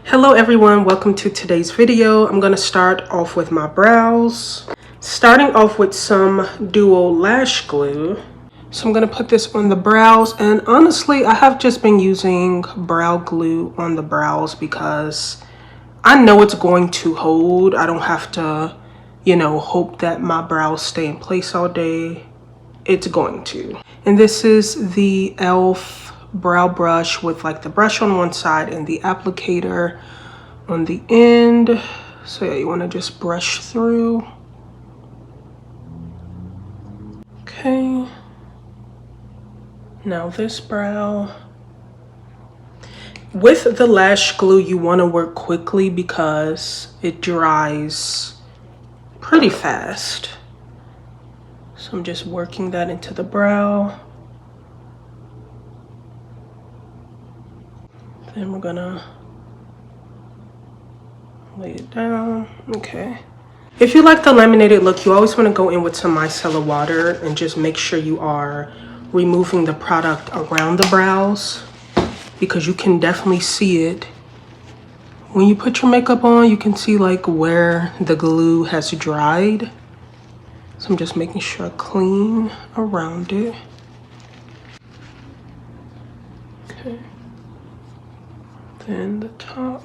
Hello everyone, welcome to today's video. I'm going to start off with my brows. Starting off with some duo lash glue. So I'm going to put this on the brows, and honestly I have just been using brow glue on the brows because I know it's going to hold. I don't have to, hope that my brows stay in place all day. It's going to. And this is the e.l.f. brow brush with like the brush on one side and the applicator on the end. So yeah, you want to just brush through. Okay. Now this brow. With the lash glue, you want to work quickly because it dries pretty fast. So I'm just working that into the brow. Then we're gonna lay it down. Okay. If you like the laminated look, you always want to go in with some micellar water and just make sure you are removing the product around the brows, because you can definitely see it. When you put your makeup on, you can see like where the glue has dried. So I'm just making sure I clean around it. Okay. Then the top.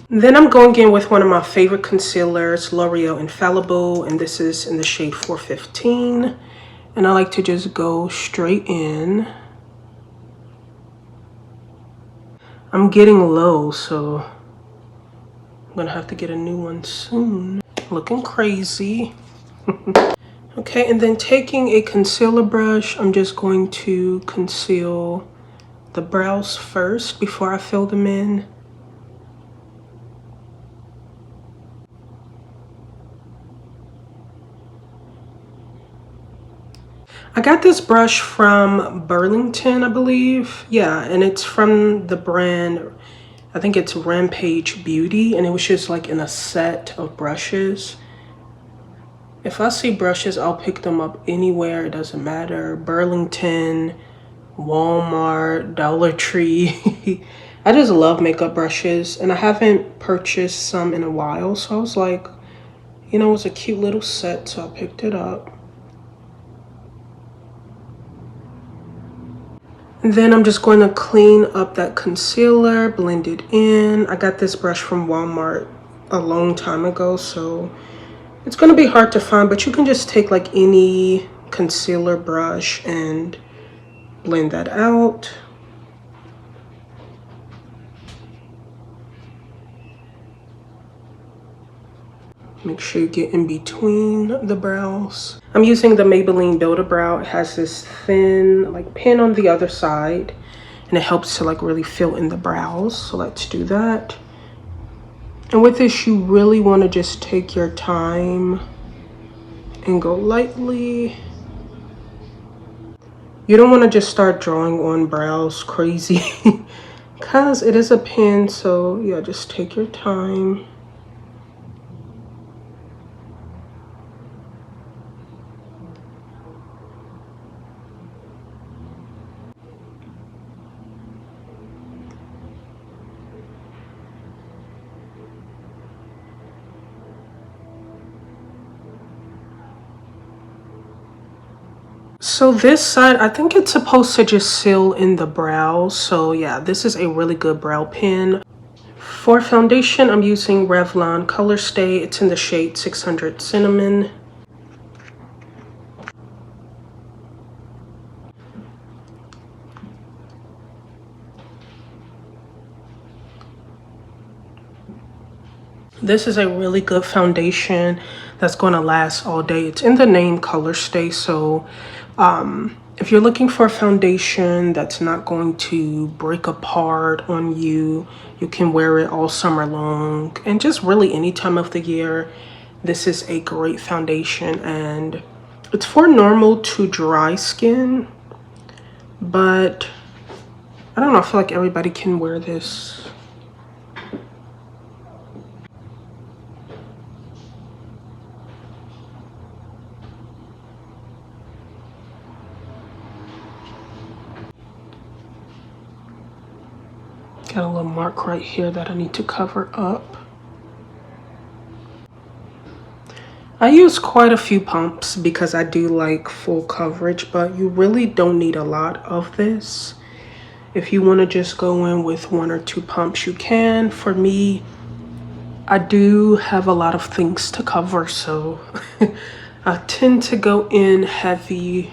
Then I'm going in with one of my favorite concealers, L'Oreal Infallible, and this is in the shade 415. And I like to just go straight in. I'm getting low, so I'm gonna have to get a new one soon. Looking crazy. Okay, and then taking a concealer brush, I'm just going to conceal the brows first before I fill them in. I got this brush from Burlington, I believe. Yeah, and it's from the brand, I think it's Rampage Beauty, and it was just like in a set of brushes. If I see brushes, I'll pick them up anywhere, it doesn't matter. Burlington, Walmart, Dollar Tree. I just love makeup brushes, and I haven't purchased some in a while, so I was like, it was a cute little set, so I picked it up. And then I'm just going to clean up that concealer, blend it in. I got this brush from Walmart a long time ago, so it's going to be hard to find, but you can just take like any concealer brush and blend that out. Make sure you get in between the brows. I'm using the Maybelline Build-A-Brow. It has this thin like pin on the other side, and it helps to like really fill in the brows. So let's do that. And with this, you really want to just take your time and go lightly. You don't want to just start drawing on brows crazy because it is a pen. So yeah, just take your time. So this side, I think it's supposed to just seal in the brows. So yeah, this is a really good brow pen. For foundation, I'm using Revlon ColorStay. It's in the shade 600 Cinnamon. This is a really good foundation that's going to last all day. It's in the name ColorStay, so if you're looking for a foundation that's not going to break apart on you, you can wear it all summer long and just really any time of the year. This is a great foundation, and it's for normal to dry skin, but I don't know, I feel like everybody can wear this. Got a little mark right here that I need to cover up. I use quite a few pumps because I do like full coverage, but you really don't need a lot of this. If you want to just go in with 1 or 2 pumps, you can. For me, I do have a lot of things to cover, so I tend to go in heavy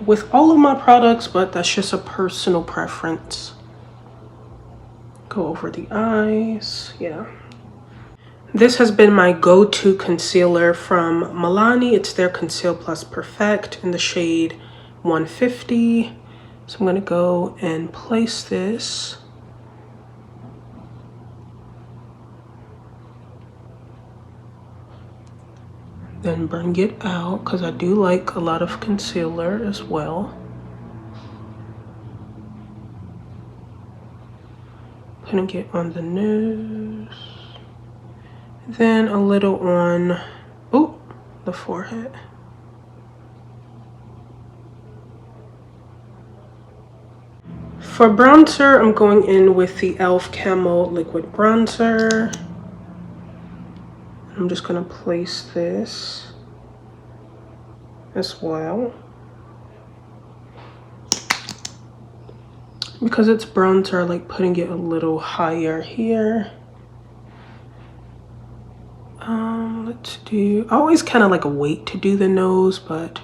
with all of my products, but that's just a personal preference. Go over the eyes, yeah. This has been my go-to concealer from Milani. It's their Conceal Plus Perfect in the shade 150. So I'm gonna go and place this. Then bring it out, because I do like a lot of concealer as well. Putting it on the nose. Then a little on, oh, the forehead. For bronzer, I'm going in with the e.l.f. Camo Liquid Bronzer. I'm just gonna place this as well. Because it's bronzer, I like putting it a little higher here. Let's do, I always kind of like wait to do the nose, but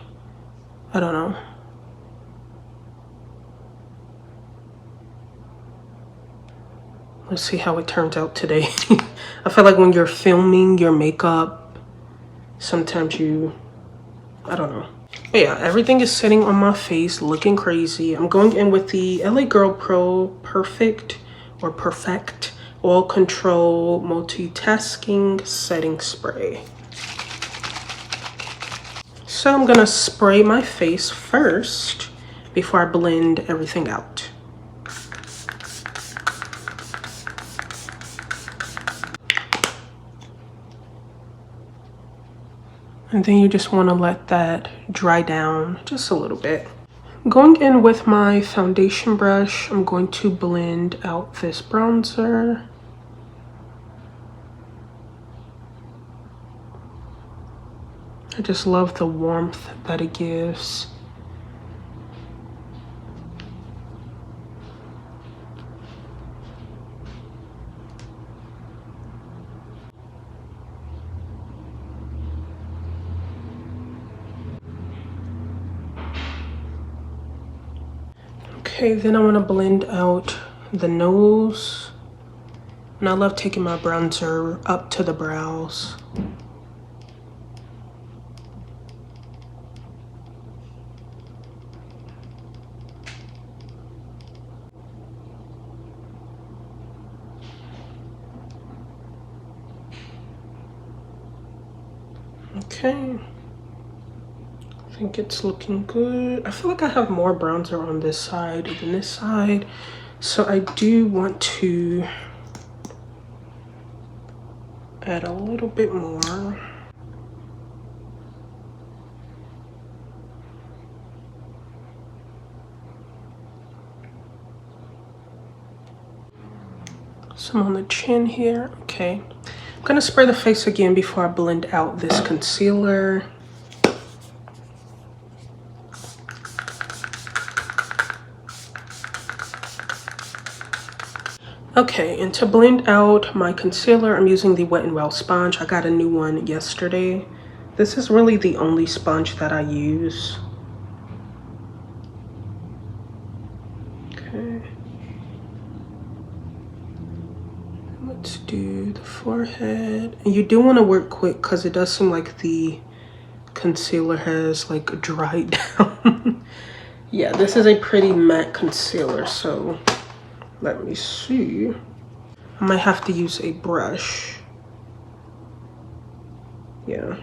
I don't know. Let's see how it turns out today. I feel like when you're filming your makeup, sometimes I don't know. But yeah, everything is sitting on my face, looking crazy. I'm going in with the LA Girl Pro Perfect Oil Control Multitasking Setting Spray. So I'm gonna spray my face first before I blend everything out. And then you just want to let that dry down just a little bit. Going in with my foundation brush, I'm going to blend out this bronzer. I just love the warmth that it gives. Okay, then I want to blend out the nose. And I love taking my bronzer up to the brows. Okay. I think it's looking good. I feel like I have more bronzer on this side than this side, so I do want to add a little bit more. Some on the chin here. Okay, I'm gonna spray the face again before I blend out this concealer. Okay, and to blend out my concealer, I'm using the Wet n Wild sponge. I got a new one yesterday. This is really the only sponge that I use. Okay. Let's do the forehead. And you do want to work quick because it does seem like the concealer has like dried down. Yeah, this is a pretty matte concealer, so let me see. I might have to use a brush. Yeah.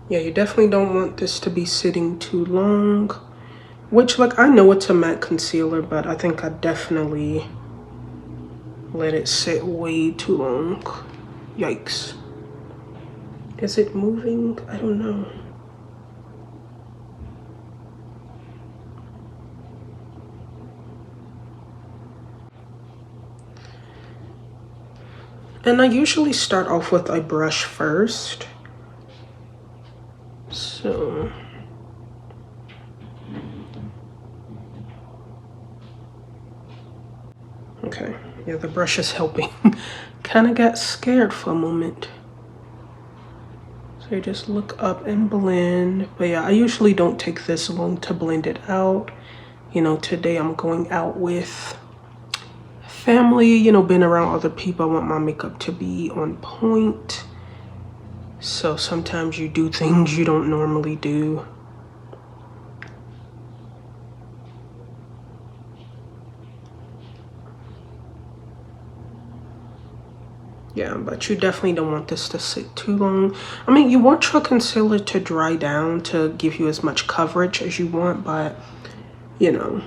Yeah, you definitely don't want this to be sitting too long. Which, like, I know it's a matte concealer, but I think I definitely let it sit way too long. Yikes. Is it moving? I don't know. And I usually start off with a brush first. So okay, yeah, the brush is helping. Kind of got scared for a moment. So you just look up and blend. But yeah, I usually don't take this long to blend it out. You know, today I'm going out with family, you know, being around other people. I want my makeup to be on point. So sometimes you do things you don't normally do. Yeah, but you definitely don't want this to sit too long. I mean, you want your concealer to dry down to give you as much coverage as you want, but you know,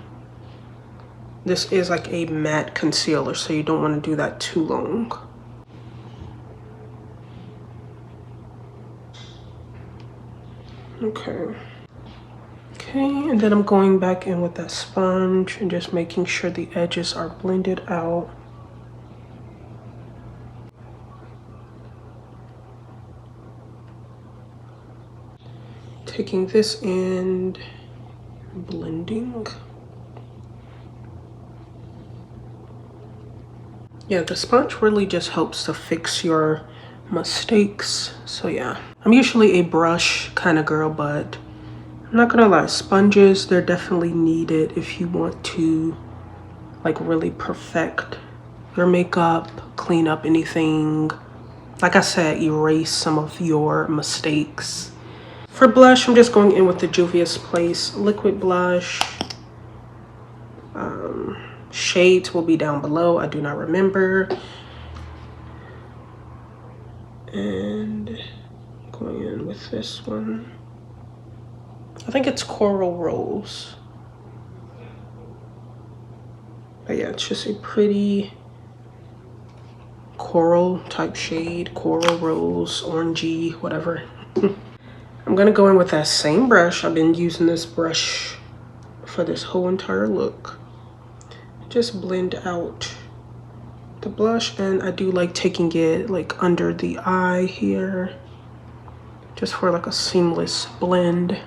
this is like a matte concealer, so you don't want to do that too long. Okay. Okay, and then I'm going back in with that sponge and just making sure the edges are blended out. Taking this and blending. Yeah, the sponge really just helps to fix your mistakes. So yeah, I'm usually a brush kind of girl, but I'm not gonna lie, sponges, they're definitely needed if you want to like really perfect your makeup, clean up anything. Like I said, erase some of your mistakes. For blush, I'm just going in with the Juvia's Place liquid blush. Shades will be down below. I do not remember. And going in with this one. I think it's Coral Rose. But yeah, it's just a pretty coral type shade. Coral Rose, orangey, whatever. I'm gonna go in with that same brush. I've been using this brush for this whole entire look. Just blend out the blush, and I do like taking it like under the eye here, just for like a seamless blend.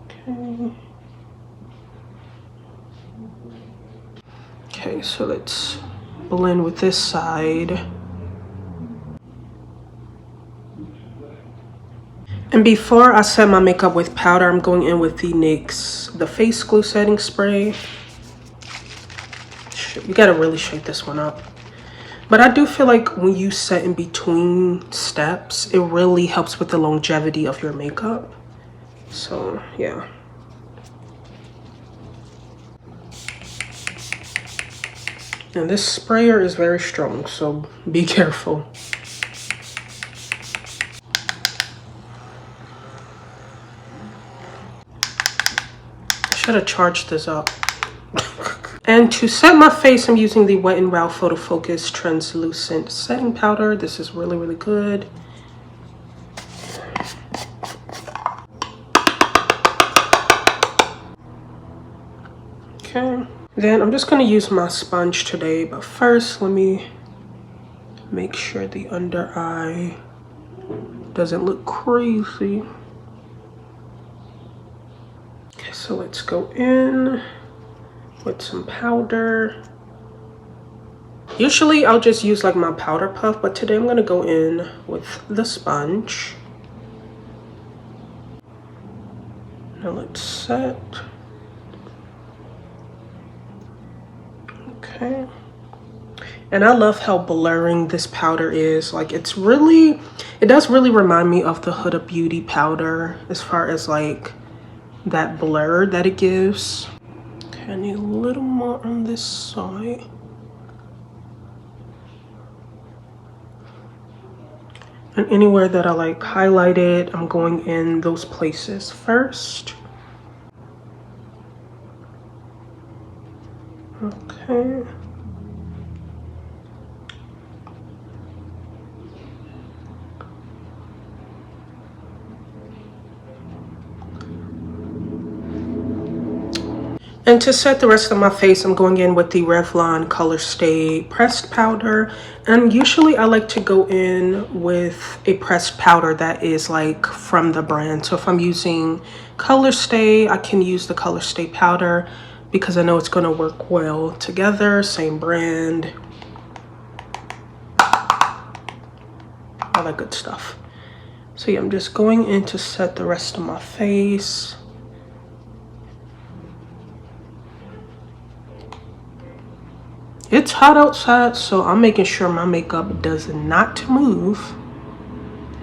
Okay. Okay, so let's blend with this side. And before I set my makeup with powder, I'm going in with the NYX, the Face Glue Setting Spray. You gotta really shake this one up. But I do feel like when you set in between steps, it really helps with the longevity of your makeup. So, yeah. And this sprayer is very strong, so be careful. Should have charged this up. And to set my face, I'm using the Wet n Wild Photo Focus Translucent Setting Powder. This is really, really good. Okay. Then I'm just going to use my sponge today, but first let me make sure the under eye doesn't look crazy. Okay, so let's go in with some powder. Usually I'll just use like my powder puff, but today I'm gonna go in with the sponge. Now let's set. Okay. And I love how blurring this powder is. Like it does really remind me of the Huda Beauty powder as far as like that blur that it gives. Okay, I need a little more on this side. And anywhere that I like highlighted, I'm going in those places first. Okay. And to set the rest of my face, I'm going in with the Revlon ColorStay pressed powder. And usually I like to go in with a pressed powder that is like from the brand. So if I'm using ColorStay, I can use the ColorStay powder because I know it's going to work well together. Same brand. All that good stuff. So yeah, I'm just going in to set the rest of my face. It's hot outside, so I'm making sure my makeup does not move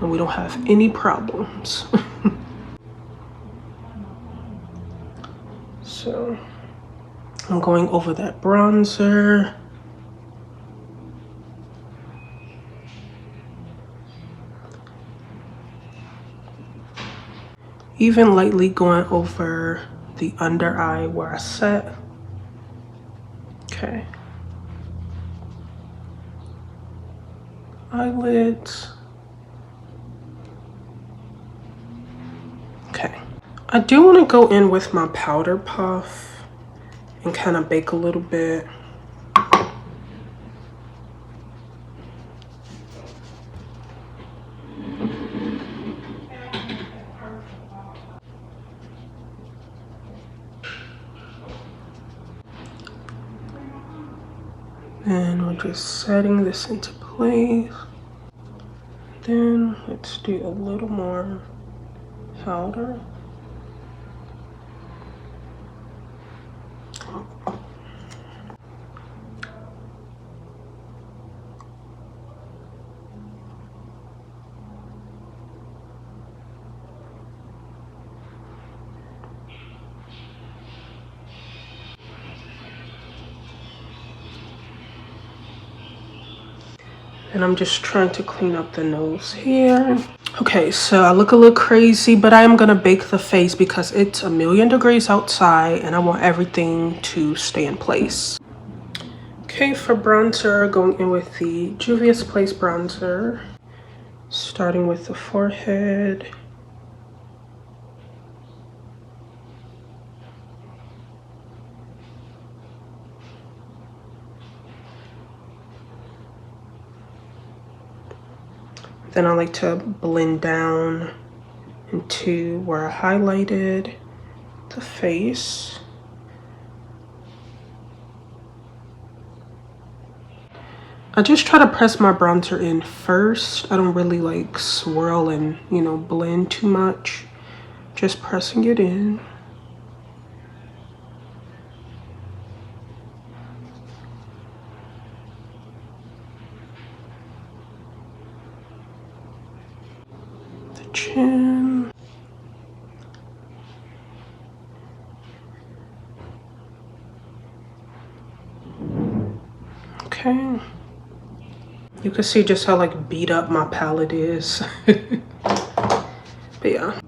and we don't have any problems. So I'm going over that bronzer. Even lightly going over the under eye where I set. Okay. Eyelids. Okay. I do want to go in with my powder puff and kind of bake a little bit. And we're just setting this into place. Then let's do a little more powder. And I'm just trying to clean up the nose here. Okay, so I look a little crazy, but I am gonna bake the face because it's 1,000,000 degrees outside and I want everything to stay in place. Okay, for bronzer, going in with the Juvia's Place bronzer. Starting with the forehead. Then I like to blend down into where I highlighted the face. I just try to press my bronzer in first. I don't really like swirl and, you know, blend too much. Just pressing it in. Chin. Okay. You can see just how like beat up my palette is. But yeah.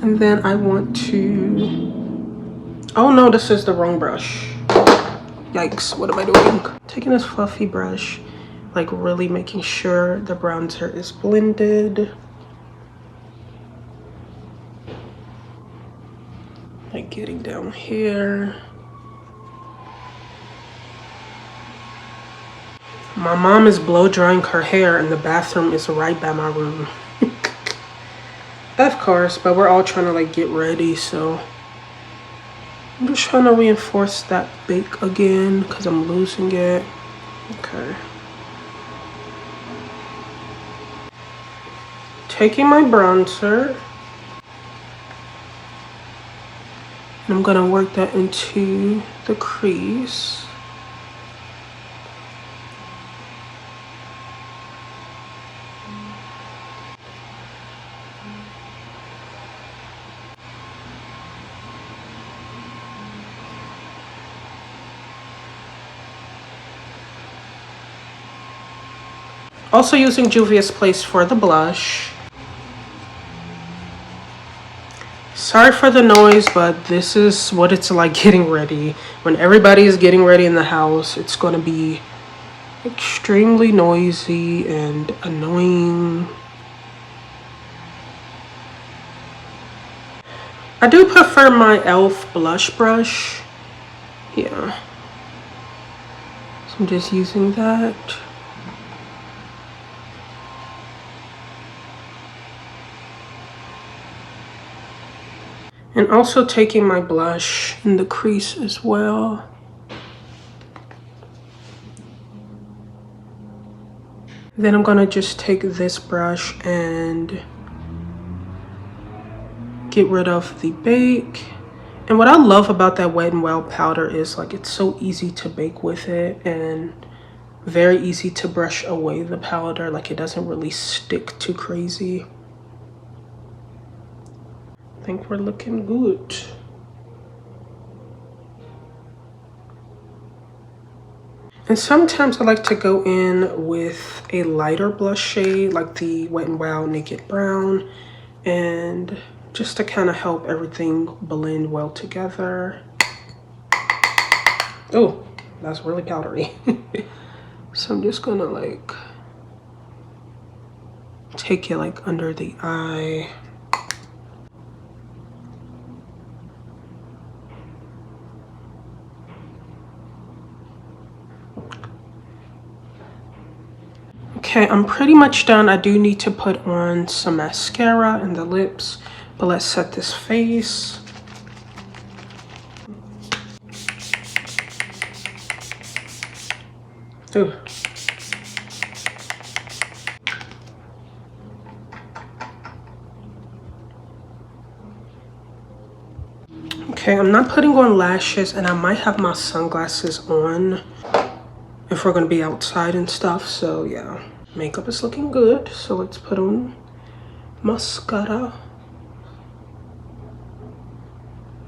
And then I want to, oh no, this is the wrong brush. Yikes, what am I doing? Taking this fluffy brush, like really making sure the bronzer is blended. Like getting down here. My mom is blow drying her hair and the bathroom is right by my room. Of course, but we're all trying to like get ready, so I'm just trying to reinforce that bake again because I'm losing it. Okay. Taking my bronzer. And I'm gonna work that into the crease. Also using Juvia's Place for the blush. Sorry for the noise, but this is what it's like getting ready. When everybody is getting ready in the house, it's going to be extremely noisy and annoying. I do prefer my e.l.f. blush brush Yeah. So I'm just using that. And also taking my blush in the crease as well. Then I'm gonna just take this brush and get rid of the bake. And what I love about that Wet n Wild powder is like it's so easy to bake with it and very easy to brush away the powder. Like it doesn't really stick too crazy. I think we're looking good. And sometimes I like to go in with a lighter blush shade like the Wet n Wild Naked Brown, and just to kind of help everything blend well together. Oh, that's really powdery. So I'm just gonna like take it like under the eye. Okay, I'm pretty much done. I do need to put on some mascara in the lips, but let's set this face. Ooh. Okay, I'm not putting on lashes, and I might have my sunglasses on if we're gonna be outside and stuff, so yeah. Makeup is looking good, so let's put on mascara.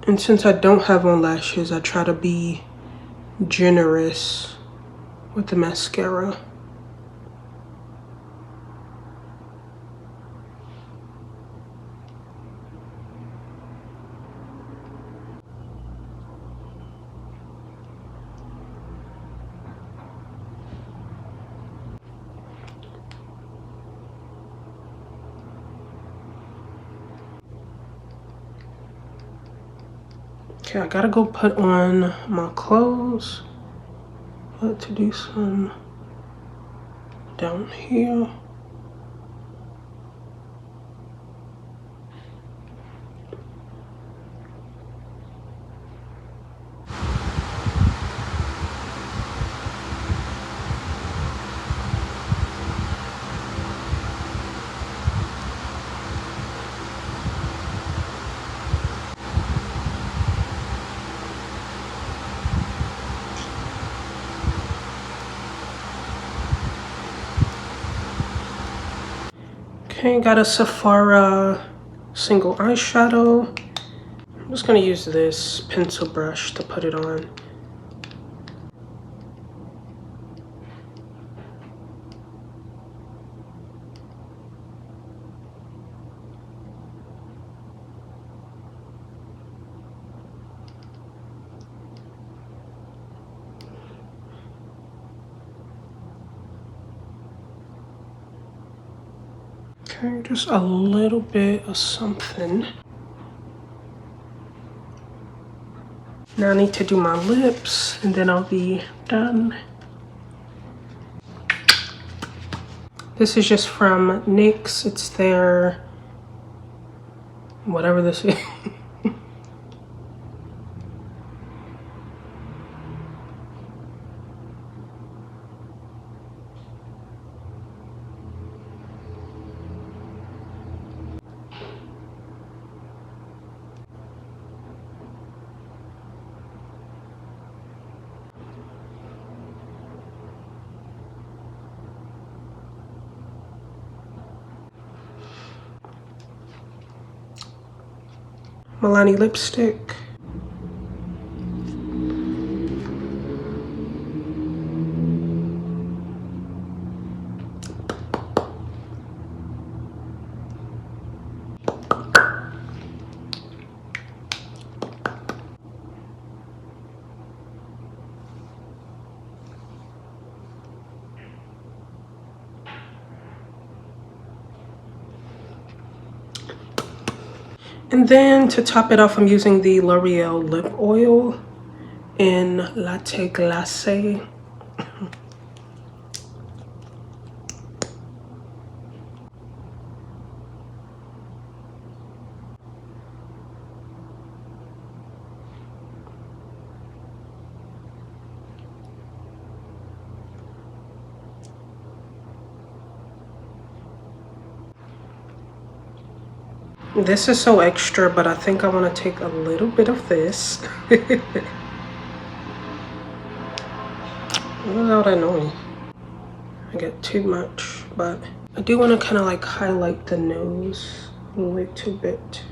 And since I don't have on lashes, I try to be generous with the mascara. Okay, I gotta go put on my clothes. To do some down here. Okay, got a Sephora single eyeshadow. I'm just gonna use this pencil brush to put it on. Okay, just a little bit of something. Now I need to do my lips and then I'll be done. This is just from NYX. It's their, whatever this is. Milani lipstick. And then to top it off, I'm using the L'Oreal lip oil. in Latte Glacé. This is so extra, but I think I want to take a little bit of this. Without annoying. I get too much, but I do want to kind of like highlight the nose a little bit.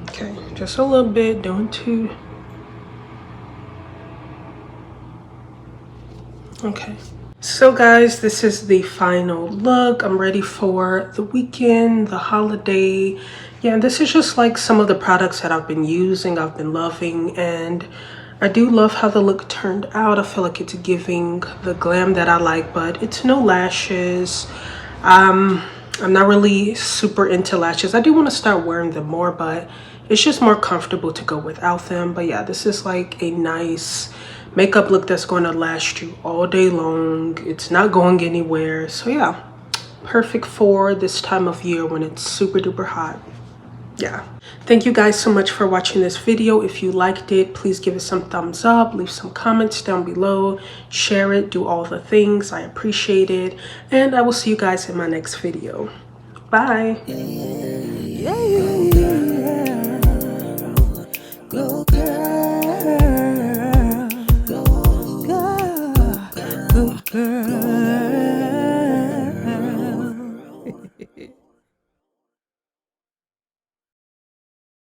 Okay, just a little bit, don't too. Okay. So guys, this is the final look. I'm ready for the weekend, the holiday. Yeah, this is just like some of the products that I've been using, I've been loving, and I do love how the look turned out. I feel like it's giving the glam that I like, but it's no lashes. I'm not really super into lashes. I do want to start wearing them more, but it's just more comfortable to go without them. But yeah, this is like a nice makeup look that's going to last you all day long. It's not going anywhere. So yeah, perfect for this time of year when it's super duper hot. Yeah, thank you guys so much for watching this video. If you liked it, please give it some thumbs up, leave some comments down below, share it, do all the things. I appreciate it, and I will see you guys in my next video. Bye.